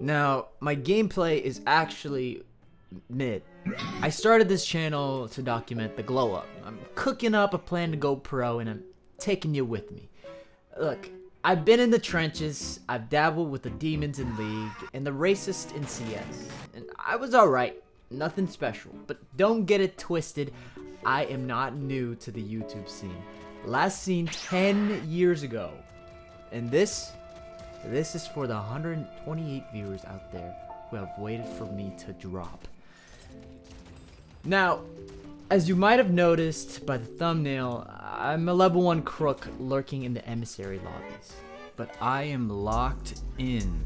Now, my gameplay is actually mid. I started this channel to document the glow up. I'm cooking up a plan to go pro and I'm taking you with me. Look, I've been in the trenches, I've dabbled with the demons in League, and the racist in CS, and I was alright, nothing special, but don't get it twisted, I am not new to the YouTube scene. Last seen 10 years ago, and this is for the 128 viewers out there who have waited for me to drop. Now, as you might have noticed by the thumbnail, I'm a level 1 crook lurking in the emissary lobbies. But I am locked in.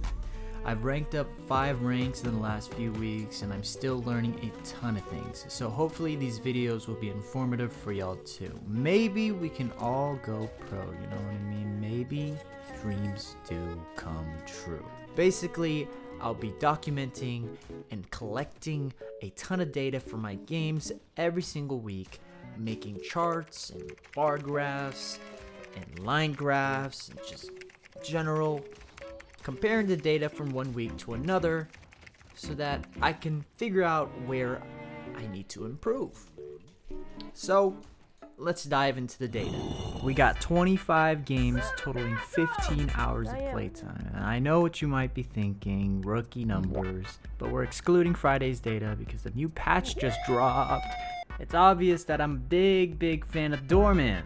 I've ranked up 5 ranks in the last few weeks and I'm still learning a ton of things. So hopefully these videos will be informative for y'all too. Maybe we can all go pro, you know what I mean? Maybe dreams do come true. Basically, I'll be documenting and collecting a ton of data for my games every single week, making charts and bar graphs and line graphs and just general comparing the data from one week to another so that I can figure out where I need to improve. So let's dive into the data. We got 25 games totaling 15 hours of playtime. And I know what you might be thinking, rookie numbers, but we're excluding Friday's data because the new patch just dropped. It's obvious that I'm a big fan of Doorman.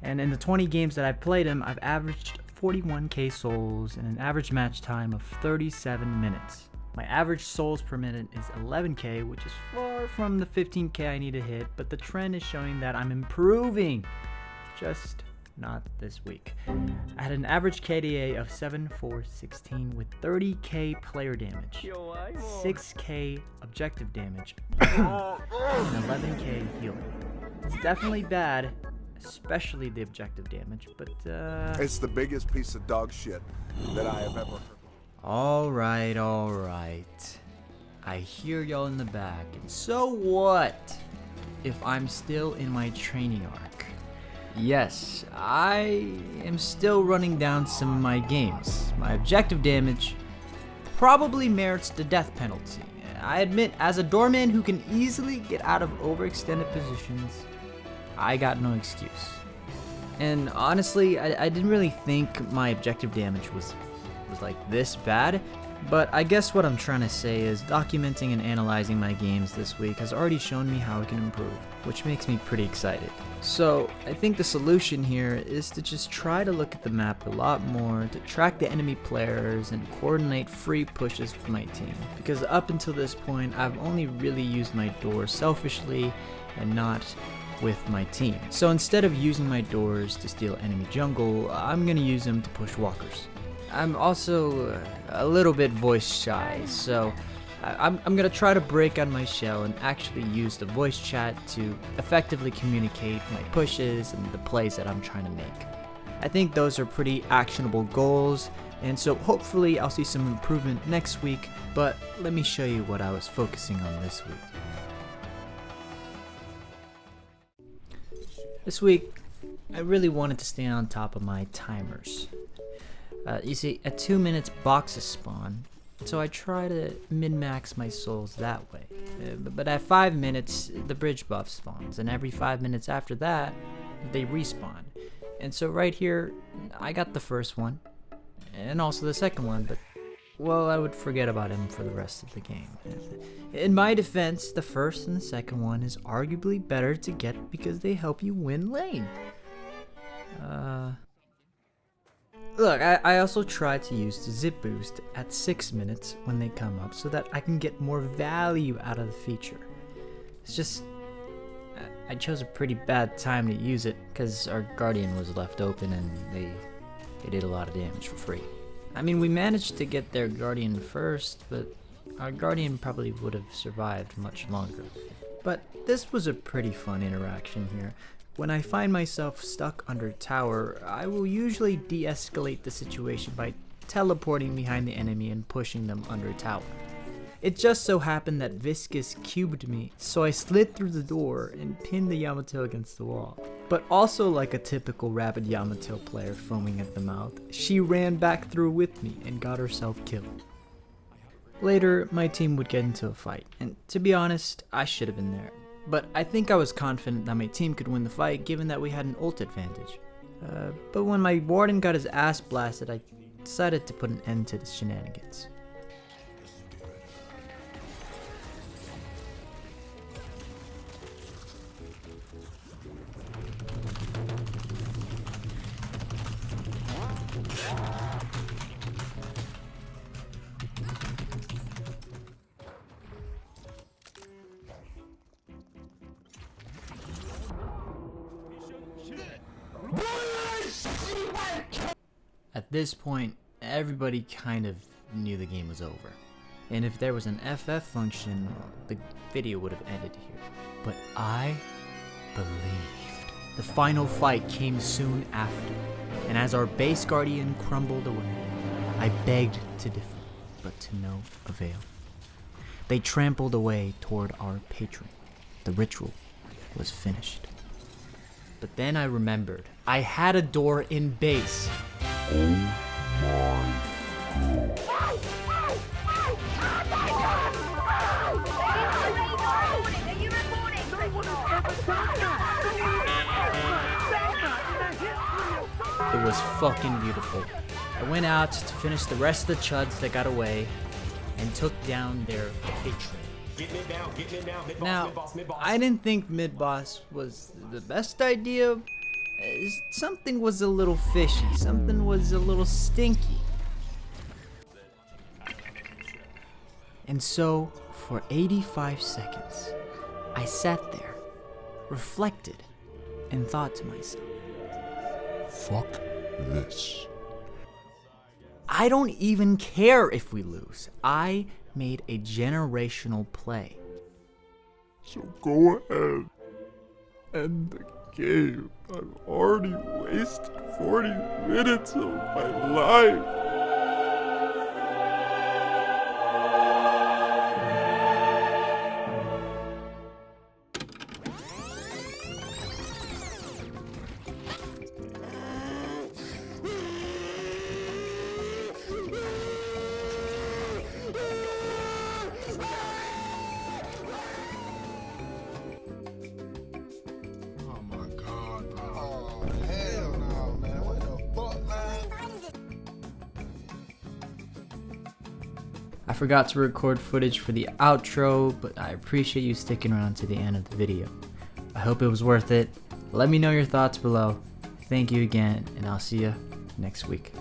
And in the 20 games that I've played him, I've averaged 41k souls and an average match time of 37 minutes. My average souls per minute is 11k, which is far from the 15k I need to hit, but the trend is showing that I'm improving. Just not this week. I had an average KDA of 7,416 with 30k player damage, 6k objective damage, and 11k healing. It's definitely bad, especially the objective damage, but it's the biggest piece of dog shit that I have ever heard. Alright. I hear y'all in the back, and so what if I'm still in my training arc? Yes, I am still running down some of my games. My objective damage probably merits the death penalty. I admit, as a doorman who can easily get out of overextended positions, I got no excuse. And honestly, I didn't really think my objective damage was like this bad, but I guess what I'm trying to say is documenting and analyzing my games this week has already shown me how I can improve, which makes me pretty excited. So I think the solution here is to just try to look at the map a lot more, to track the enemy players and coordinate free pushes with my team, because up until this point I've only really used my doors selfishly and not with my team. So instead of using my doors to steal enemy jungle, I'm gonna use them to push walkers. I'm also a little bit voice shy, so I'm gonna try to break out my shell and actually use the voice chat to effectively communicate my pushes and the plays that I'm trying to make. I think those are pretty actionable goals, and so hopefully I'll see some improvement next week, but let me show you what I was focusing on this week. This week, I really wanted to stay on top of my timers. You see, at 2 minutes boxes spawn, so I try to min-max my souls that way. But at 5 minutes, the bridge buff spawns, and every 5 minutes after that, they respawn. And so right here, I got the first one, and also the second one, but, well, I would forget about him for the rest of the game. In my defense, the first and the second one is arguably better to get because they help you win lane. Look, I also try to use the zip boost at 6 minutes when they come up so that I can get more value out of the feature. It's just, I chose a pretty bad time to use it because our Guardian was left open and they did a lot of damage for free. I mean, we managed to get their Guardian first, but our Guardian probably would have survived much longer. But this was a pretty fun interaction here. When I find myself stuck under a tower, I will usually de-escalate the situation by teleporting behind the enemy and pushing them under a tower. It just so happened that Viscous cubed me, so I slid through the door and pinned the Yamato against the wall. But also like a typical rabid Yamato player foaming at the mouth, she ran back through with me and got herself killed. Later, my team would get into a fight, and to be honest, I should have been there. But I think I was confident that my team could win the fight given that we had an ult advantage. But when my warden got his ass blasted, I decided to put an end to the shenanigans. At this point, everybody kind of knew the game was over. And if there was an FF function, the video would have ended here. But I believed. The final fight came soon after, and as our base guardian crumbled away, I begged to differ, but to no avail. They trampled away toward our patron. The ritual was finished. But then I remembered, I had a door in base. It was fucking beautiful. I went out to finish the rest of the chuds that got away and took down their patron. Now, I didn't think mid-boss was the best idea. Something was a little fishy, something was a little stinky. And so, for 85 seconds, I sat there, reflected, and thought to myself, Fuck this. I don't even care if we lose. I made a generational play. So go ahead. End the game. I've already wasted 40 minutes of my life. I forgot to record footage for the outro, but I appreciate you sticking around to the end of the video. I hope it was worth it. Let me know your thoughts below. Thank you again, and I'll see you next week.